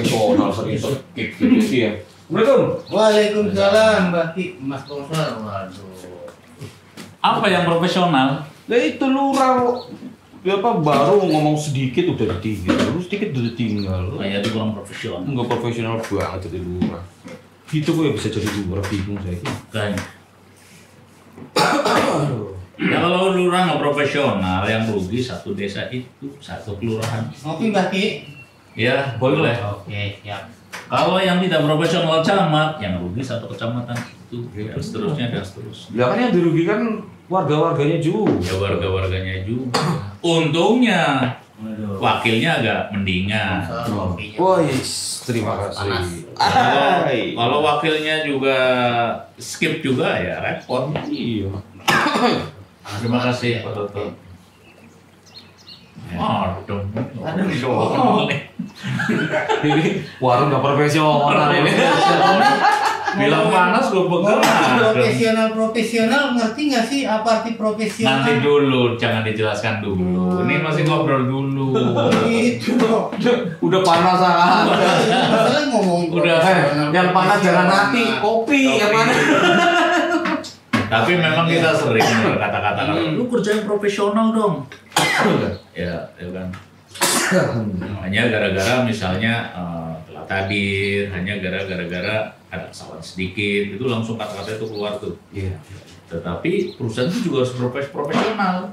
profesional sering skip gitu sih ya. Assalamualaikum. Waalaikumsalam, Mas Bosar. Waduh. Apa yang profesional? Lah itu lurah apa baru ngomong sedikit udah ditinggal, terus sedikit udah ditinggal. Ya itu kurang profesional. Enggak profesional banget jadi lurah. Gitu kok ya bisa jadi lurah, bingung saya. Kayaknya. Ya kalau lurah nggak profesional, yang rugi satu desa itu, satu kelurahan. Ngopi Mbak Ki? Ya boleh. Oke, siap. Kalau yang tidak profesional camat, yang rugi satu kecamatan itu, dan seterusnya dan seterusnya. Ya kan yang dirugikan warga-warganya juga. Ya warga-warganya juga. Untungnya wakilnya agak mendingan. Wah, terima kasih. Kalau wakilnya juga skip juga ya repot. Iya. Terima kasih Pak Toto. Aduh, Ini warung nggak profesional ini. bilang panas gue pegang. Profesional ngerti nggak sih apa arti profesional? Nanti dulu, jangan dijelaskan dulu. Ini masih ngobrol dulu. Itu. Udah panas aja. Masalah ngomong Udah. Yang panas jangan hati, kopi yang mana? Tapi memang kita sering berkata-kata, lu kerja yang profesional dong. Ya kan. Hanya gara-gara misalnya telat hadir, hanya gara-gara ada kesalahan sedikit, itu langsung kata-kata itu keluar tuh. Iya. Tetapi perusahaan itu juga harus profesional.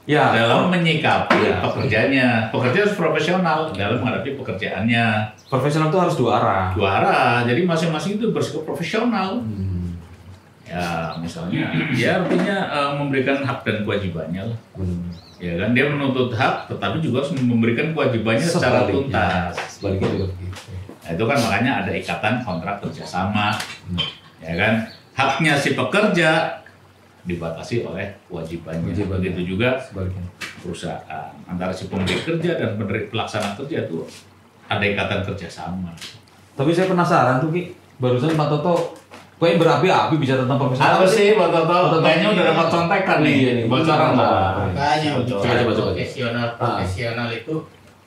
Ya. Dalam menyikapi Ya. pekerjanya. Pekerja harus profesional dalam menghadapi pekerjaannya. Profesional itu harus dua arah. Dua arah, jadi masing-masing itu bersikap profesional. Ya misalnya, ya artinya memberikan hak dan kewajibannya lah. Ya kan, dia menuntut hak, tetapi juga harus memberikan kewajibannya secara tuntas. Sebaliknya juga begitu. Nah, itu kan makanya ada ikatan kontrak kerjasama. Ya kan, haknya si pekerja dibatasi oleh kewajibannya. Begitu juga Sebaliknya. perusahaan. Antara si pemberi kerja dan pelaksana kerja itu ada ikatan kerjasama. Tapi saya penasaran tuh Ki, barusan Pak Toto kayaknya berapi-api bisa tentang profesional. Apa sih Pak Toto? Kayaknya udah dapat contekan nih. Iya nih, Bocoran lah. Makanya Coba. profesional itu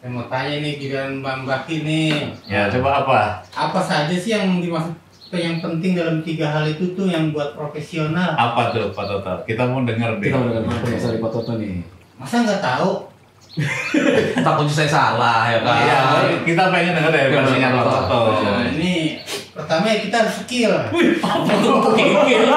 saya mau tanya nih giliran Bang Baki nih. Ya coba apa? Apa saja sih yang dimaksud yang penting dalam 3 hal itu tuh yang buat profesional? Apa tuh Pak Toto? Kita mau dengar deh. Kita mau dengar penjelasan dari Pak Toto nih. Masa nggak tahu? Takutnya saya salah ya kan. Iya, kita pengen dengar dari versinya Pak Toto. Nah, ini pertama ya kita harus skill. Apa tuh skill?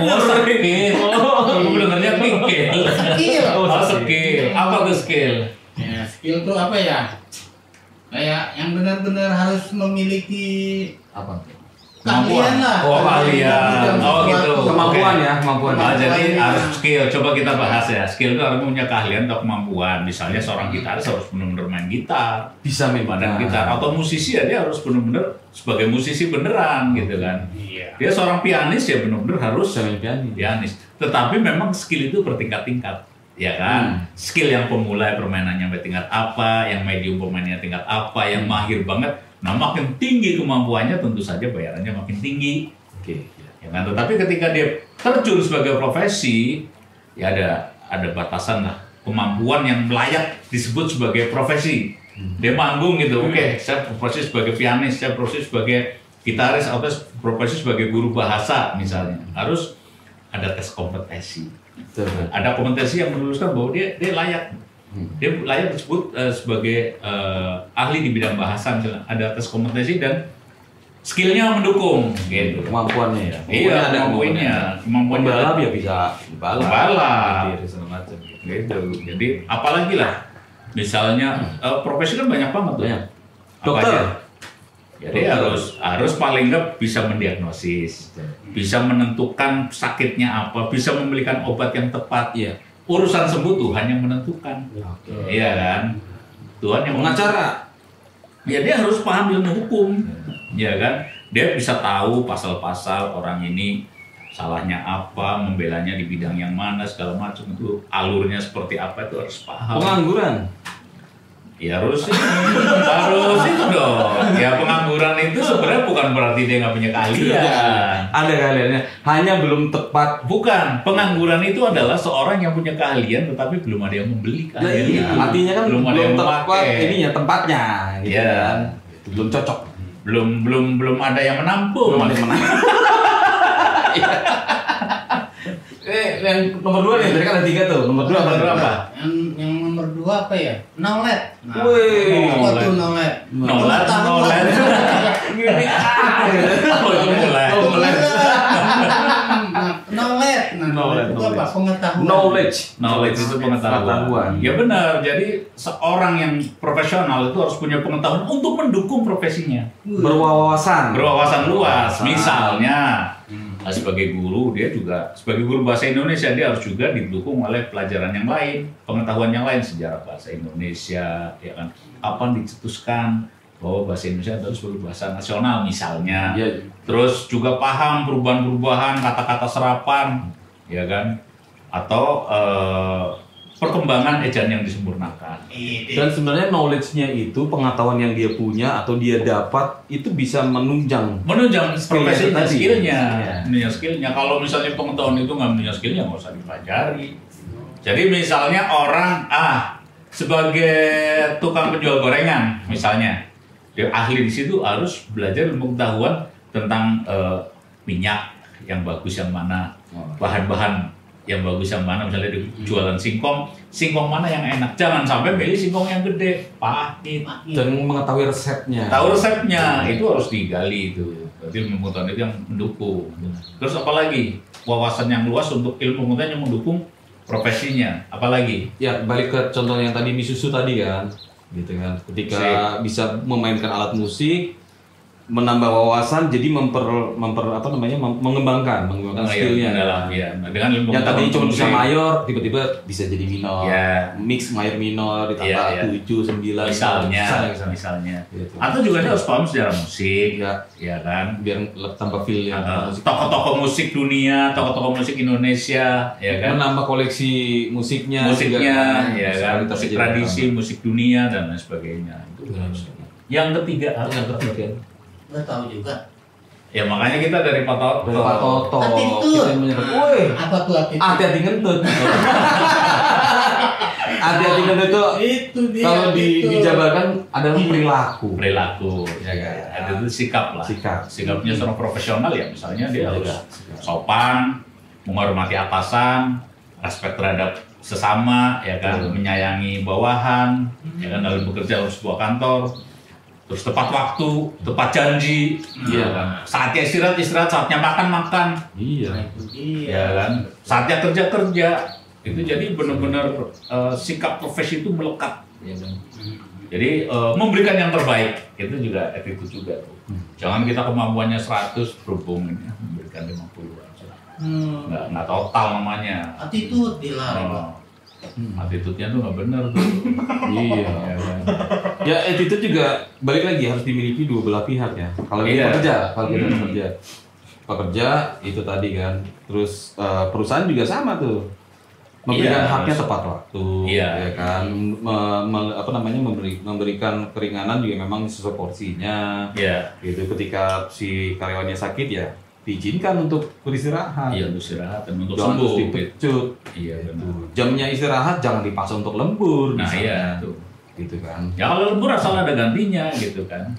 Oh, skill. Aku dengarnya skill. Skill. Oh, skill. Apa tuh skill? Ya, skill tuh apa ya? Kayak yang benar-benar harus memiliki Apa? keahlian lah. Oh, keahlian. Oh, gitu. Kemampuan ya, kemampuan. Jadi harus skill. Coba kita bahas ya. Skill itu harus punya keahlian atau kemampuan. Misalnya seorang gitaris harus benar-benar main gitar, Bisa main badan gitar. Atau musisi ya dia harus benar-benar sebagai musisi beneran gitu kan. Iya. Dia seorang pianis ya benar-benar harus Bisa main piano. pianis. Tetapi memang skill itu bertingkat-tingkat. Ya kan, skill yang pemula permainannya sampai tingkat apa, yang medium pemainnya tingkat apa, yang mahir banget. Nah makin tinggi kemampuannya tentu saja bayarannya makin tinggi. Oke. Ya kan, tetapi ketika dia terjun sebagai profesi, ya ada batasan lah kemampuan yang layak disebut sebagai profesi. Dia manggung gitu, oke, saya profesi sebagai pianis, saya profesi sebagai gitaris, atau profesi sebagai guru bahasa misalnya, harus ada tes kompetensi. Ada kompetensi yang menuliskan bahwa dia layak. Dia layak disebut sebagai ahli di bidang bahasa misalnya. Ada tes kompetensi dan skillnya mendukung gitu. Kemampuannya ya. Iya, kemampuannya. Pembalap ya bisa Balap. segala macam. Gitu. Jadi apalagi lah. Misalnya profesi kan banyak banget tuh. Banyak. Apa Dokter. aja? Jadi harus paling nggak bisa mendiagnosis, bisa menentukan sakitnya apa, bisa memberikan obat yang tepat. Iya. Urusan sembuh Tuhan yang menentukan. Iya kan? Tuhan yang Pengacara. Ya dia harus paham ilmu hukum. Ya kan? Dia bisa tahu pasal-pasal orang ini salahnya apa, membelanya di bidang yang mana, segala macam itu alurnya seperti apa itu harus paham. Pengangguran. Ya harus itu dong. Ya pengangguran itu sebenarnya bukan berarti dia nggak punya keahlian. Ada keahliannya, hanya belum tepat. Bukan, pengangguran itu adalah seorang yang punya keahlian tetapi belum ada yang membeli Nah, keahlian iya. itu. Artinya kan belum ada yang tepat memakai. ininya tempatnya, gitu Iya. kan. Belum cocok. Belum ada yang menampung. Belum ada yang menang. Yang nomor 2 nih, tadi kan ada 3 tuh. Nomor 2 apa? Yang nomor 2 apa ya? Nolet. Nah, Wih. apa tuh nolet? Nolet. Gini Oh, itu mulai. Oh, mulai. Nolet. Nah, Nolet, itu apa? Pengetahuan. Knowledge itu pengetahuan. Pengetahuan. Ya benar. Jadi seorang yang profesional itu harus punya pengetahuan untuk mendukung profesinya. Berwawasan. Berwawasan luas. Berwawasan. Misalnya sebagai guru, dia juga sebagai guru bahasa Indonesia, dia harus juga didukung oleh pelajaran yang lain, pengetahuan yang lain, sejarah bahasa Indonesia, ya kan, kapan dicetuskan bahwa bahasa Indonesia adalah sebagai bahasa nasional misalnya. Iya. Terus juga paham perubahan-perubahan kata-kata serapan, ya kan, atau perkembangan ejaan yang disempurnakan. Dan sebenarnya knowledge-nya itu, pengetahuan yang dia punya atau dia dapat itu bisa menunjang Profesinya, tadi. skillnya, Iya. menunjang skillnya. Kalau misalnya pengetahuan itu nggak menunjang skillnya, nggak usah dipelajari. Jadi misalnya orang sebagai tukang penjual gorengan, misalnya dia ahli di situ harus belajar ilmu pengetahuan tentang minyak yang bagus yang mana, bahan-bahan yang bagus yang mana, misalnya di jualan singkong mana yang enak, jangan sampai beli singkong yang gede, pahit. Dan mengetahui resepnya. Tahu resepnya, itu harus digali itu. Berarti ilmu pengetahuan itu yang mendukung. Terus apalagi wawasan yang luas untuk ilmu pengetahuan yang mendukung profesinya, apalagi? Ya, balik ke contoh yang tadi Misusu tadi kan. Gitu kan. Ketika bisa memainkan alat musik, menambah wawasan, jadi mengembangkan skillnya. Ya. Dengan ilmu Yang tadi cuma bisa musik. mayor, tiba-tiba bisa jadi minor. Ya. Mix mayor minor ditambah 7, 9. Misalnya. Gitu. Atau juga dia harus paham sejarah musik, Ya. ya kan? Biar tambah feel yang musik. Tokoh-tokoh musik dunia, tokoh-tokoh musik Indonesia, ya kan? Menambah koleksi musiknya juga, Ya kan? Kita Musik jadi tradisi, musik dunia dan lain sebagainya. Itu harus. Yang ketiga, Gak tahu juga. ya makanya kita dari Pak Toto. Dari Pak Toto. Attitude. Kita yang menyebut, woi, Apa tuh attitude? hati-hati ngentut. Hati-hati ngentut Itu dia. kalau itu. dijabarkan adalah perilaku. Perilaku, Ya, kan? ada itu sikap lah. Sikap. Sikapnya seorang profesional ya, misalnya dia harus Sikap. sopan, menghormati atasan, respect terhadap sesama, ya kan, menyayangi bawahan, ya kan, dalam bekerja dalam sebuah kantor. Terus tepat waktu, tepat janji, Iya. kan. Saatnya istirahat, saatnya makan. Iya. Itu dia. Ya kan, saatnya kerja. Itu jadi benar-benar sikap profesi itu melekat, ya kan. Jadi memberikan yang terbaik itu juga attitude juga tuh. Jangan kita kemampuannya 100 berhubung ini memberikan 50 aja. Nggak total namanya. Attitude dilarang. Attitude-nya tuh nggak bener tuh. Iya. Ya kan? Ya, attitude juga balik lagi harus dimiliki dua belah pihak ya. Kalau kita pekerja itu tadi kan. Terus perusahaan juga sama tuh. Memberikan Iya, haknya harus. tepat waktu, Iya. ya kan. Memberikan keringanan juga memang sesuai porsinya. Iya. Gitu, ketika si karyawannya sakit ya diizinkan untuk beristirahat. Iya, untuk istirahat dan untuk Jangan sembuh. terus dipecut. Iya, benar. Jamnya istirahat jangan dipaksa untuk lembur. Nah, misalnya. iya tuh. Gitu kan. Ya kalau lembur asal ada gantinya gitu kan.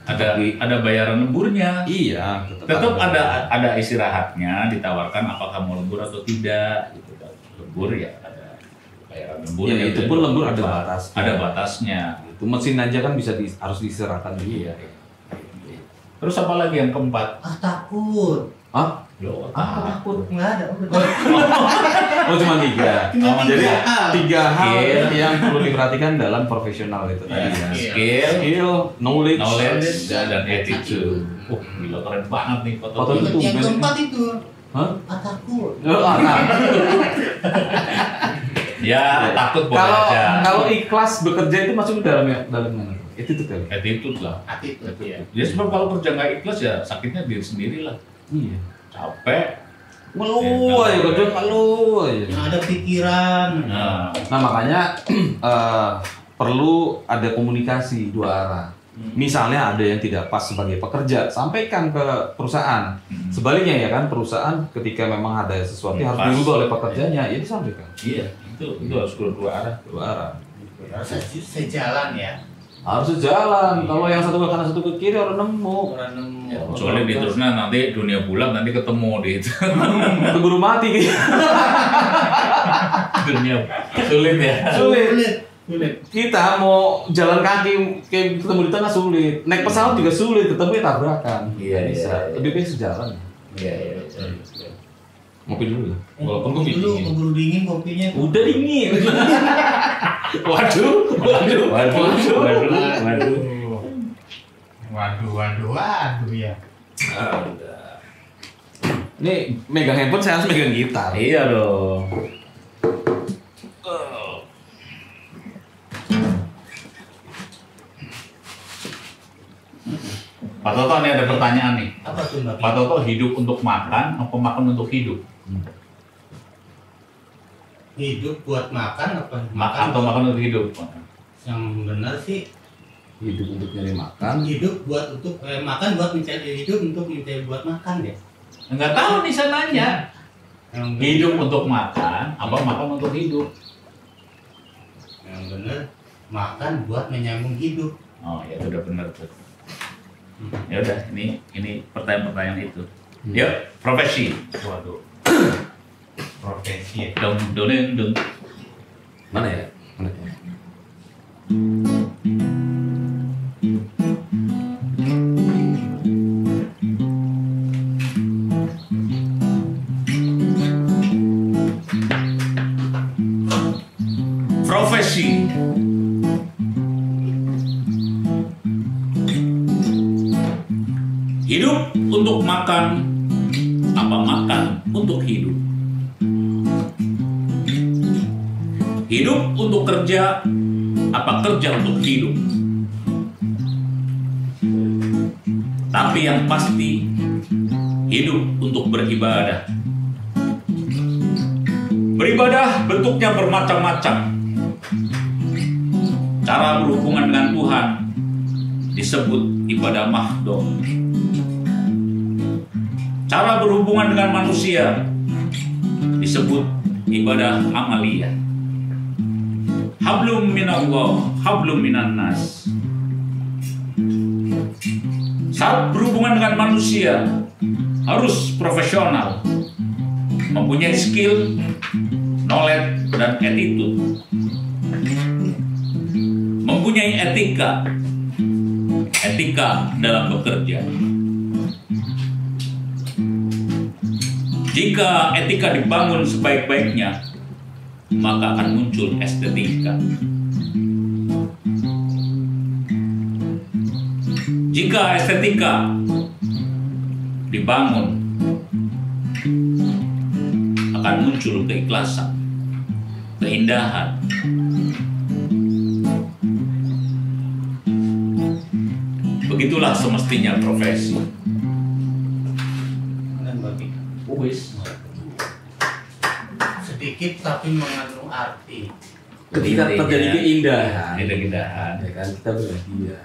Ada bayaran lemburnya. Iya, Tetap ada istirahatnya, ditawarkan apakah mau lembur atau tidak gitu kan. Lembur ya ada bayaran lembur. Ya, itu pun lembur ada batasnya. Ada batasnya. Itu mesin aja kan bisa harus diistirahatkan dulu. Iya. Terus apa lagi yang keempat? Takut. Hah? Loh, Takut nggak ada. Oh, cuma 3. Cuma Jadi 3 hal. 3 hal Skill. yang perlu diperhatikan dalam profesional itu tadi. Iya. ya. Skill, knowledge, dan attitude. Gila keren banget nih foto. Foto itu. Yang keempat itu. Hah? Takut. Ya, takut boleh Kalau aja. kalau ikhlas bekerja itu masuk ke dalam mana? Attitude kali. Attitude lah. Attitude. Iya. Ya sebab kalau kerja nggak ikhlas ya sakitnya diri sendiri lah. Iya. Capek. Ngeluh aja, kerja ngeluh aja. Yang ada pikiran. Nah, Nah, makanya perlu ada komunikasi dua arah. Misalnya ada yang tidak pas sebagai pekerja, sampaikan ke perusahaan. Sebaliknya ya kan, perusahaan ketika memang ada sesuatu yang harus dirubah oleh pekerjanya, ya disampaikan. Iya, itu harus dua arah. Dua arah. Harus sejalan ya. Harus sejalan. Kalau yang satu ke kanan satu ke kiri orang nemu. Orang nemu. Ya, kecuali diterusnya nanti dunia bulan nanti ketemu di itu. Keburu mati gitu. Dunia sulit ya. Sulit. Sulit. Kita mau jalan kaki kayak ketemu di tengah sulit. Naik pesawat juga sulit, ketemu ya tabrakan. Iya, Bisa. iya. Lebih baik sejalan. Iya. Ngopi dulu ya. Walaupun Kopi kopi dulu, dingin. keburu dingin kopinya. Udah dingin. Waduh. Waduh ya. Ini megang handphone saya harus megang gitar. Iya dong. Pak Toto, ini ada pertanyaan nih. Apa tuh Mbak? Pak Toto, hidup untuk makan apa makan untuk hidup? Hidup buat makan apa? Makan atau makan untuk hidup? Yang benar sih Hidup untuk nyari makan. hidup buat untuk makan buat mencari hidup untuk mencari buat makan ya. Enggak tahu nih saya nanya. Yang benar, Hidup untuk makan apa makan untuk hidup? yang benar makan buat menyambung hidup. Oh ya udah benar tuh. Ya udah, ini pertanyaan-pertanyaan itu. Yuk, profesi. Waduh. Profesi ya. Dong. Mana ya? Mana ya? Profesi. Hidup untuk makan apa makan untuk hidup? Hidup untuk kerja apa kerja untuk hidup? Tapi yang pasti hidup untuk beribadah. Beribadah bentuknya bermacam-macam. Cara berhubungan dengan Tuhan disebut ibadah mahdoh. Cara berhubungan dengan manusia disebut ibadah amaliyah. Hablum minallah, hablum minannas. Saat berhubungan dengan manusia harus profesional, mempunyai skill, knowledge, dan attitude. Mempunyai etika dalam bekerja. Jika etika dibangun sebaik-baiknya, maka akan muncul estetika. Jika estetika dibangun, akan muncul keikhlasan, keindahan. Begitulah semestinya profesi. Dan bagi Wis. sedikit tapi mengandung arti. Ketika terjadi keindahan, Keindahan. ya kan kita bahagia.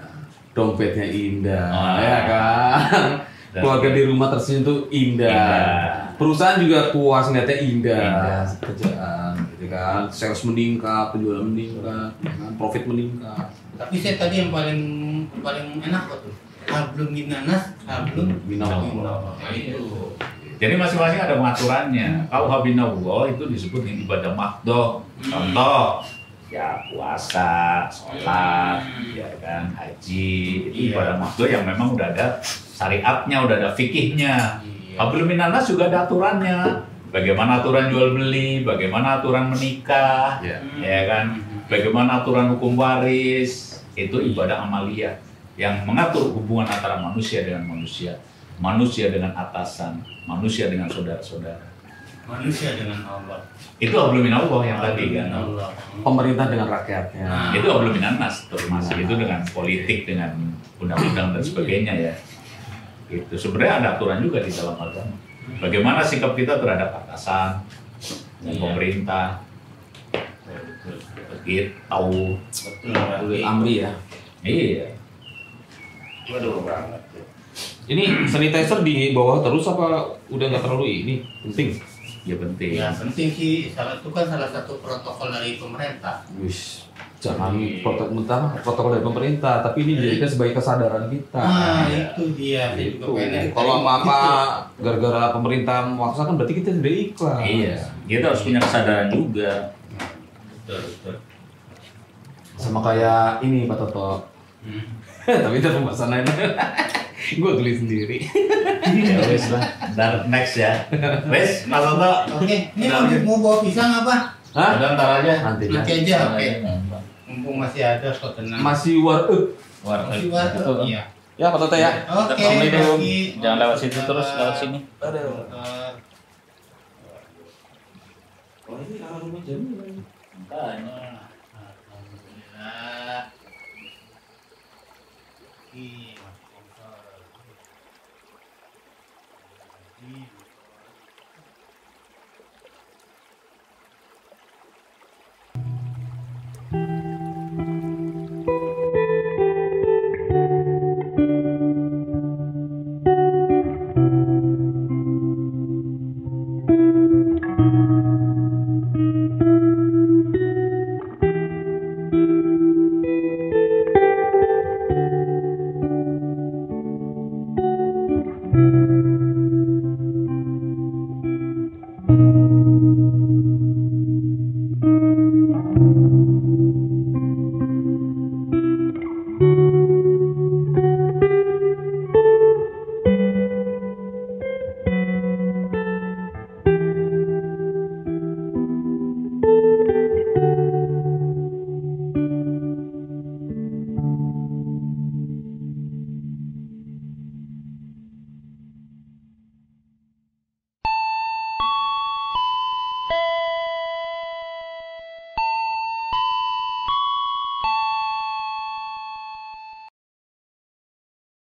Dompetnya indah, Oh. ya kan. Keluarga di rumah tersenyum tuh indah. Indah. Perusahaan juga puas ngeliatnya indah. Indah. Kerjaan, gitu kan. Sales meningkat, penjualan meningkat, ya kan? Profit meningkat. Tapi saya tadi yang paling enak kok tuh. Hablum minanas, hablum Minallah. Nah, itu. Jadi masing-masing ada pengaturannya. Kalau habinallah itu disebut ibadah mahdoh. Contoh, ya puasa, sholat, ya kan, haji. Itu Iya. ibadah mahdoh yang memang udah ada syariatnya, udah ada fikihnya. Iya. Hablum minannas juga ada aturannya. Bagaimana aturan jual beli, bagaimana aturan menikah, Ya. ya kan, bagaimana aturan hukum waris. Itu ibadah amaliyah yang mengatur hubungan antara manusia dengan manusia, manusia dengan atasan, manusia dengan saudara-saudara. Manusia dengan Allah. Itu hablum minallah yang tadi kan. Allah. Pemerintah dengan rakyatnya. Nah. Itu hablum minannas termasuk itu dengan politik, dengan undang-undang dan sebagainya ya. Itu sebenarnya ada aturan juga di dalam agama. Bagaimana sikap kita terhadap atasan dan Iya. pemerintah. Gitu. Betul Pak. Amri ya. Iya. Waduh banget. Ini sanitizer di bawah terus apa udah nggak terlalu ini penting? Ya penting. Ya penting sih, itu kan salah satu protokol dari pemerintah. Wis, jangan protokol dari pemerintah, tapi ini dijadikan sebagai kesadaran kita. Nah, itu dia. Saya juga Itu. pengen Kalau kayak apa gitu. gara-gara pemerintah memaksakan berarti kita sudah ikhlas. Iya. Kita harus punya kesadaran juga. Betul. Sama kayak ini Pak Toto. Tapi itu pembahasan lain. Gue tulis sendiri. Ya wes lah. Ntar next ya. Wes, Mas Toto. Oke, ini mau bawa pisang apa? Hah? Udah ntar aja. Nanti ya. Nanti aja, oke. Mumpung masih ada kok tenang. Masih Masih warteg. Iya. Ya Pak Toto ya. Oke, Assalamualaikum. Rizky. Jangan lewat situ terus, lewat sini. Oh ini rumah Jamil. Makanya.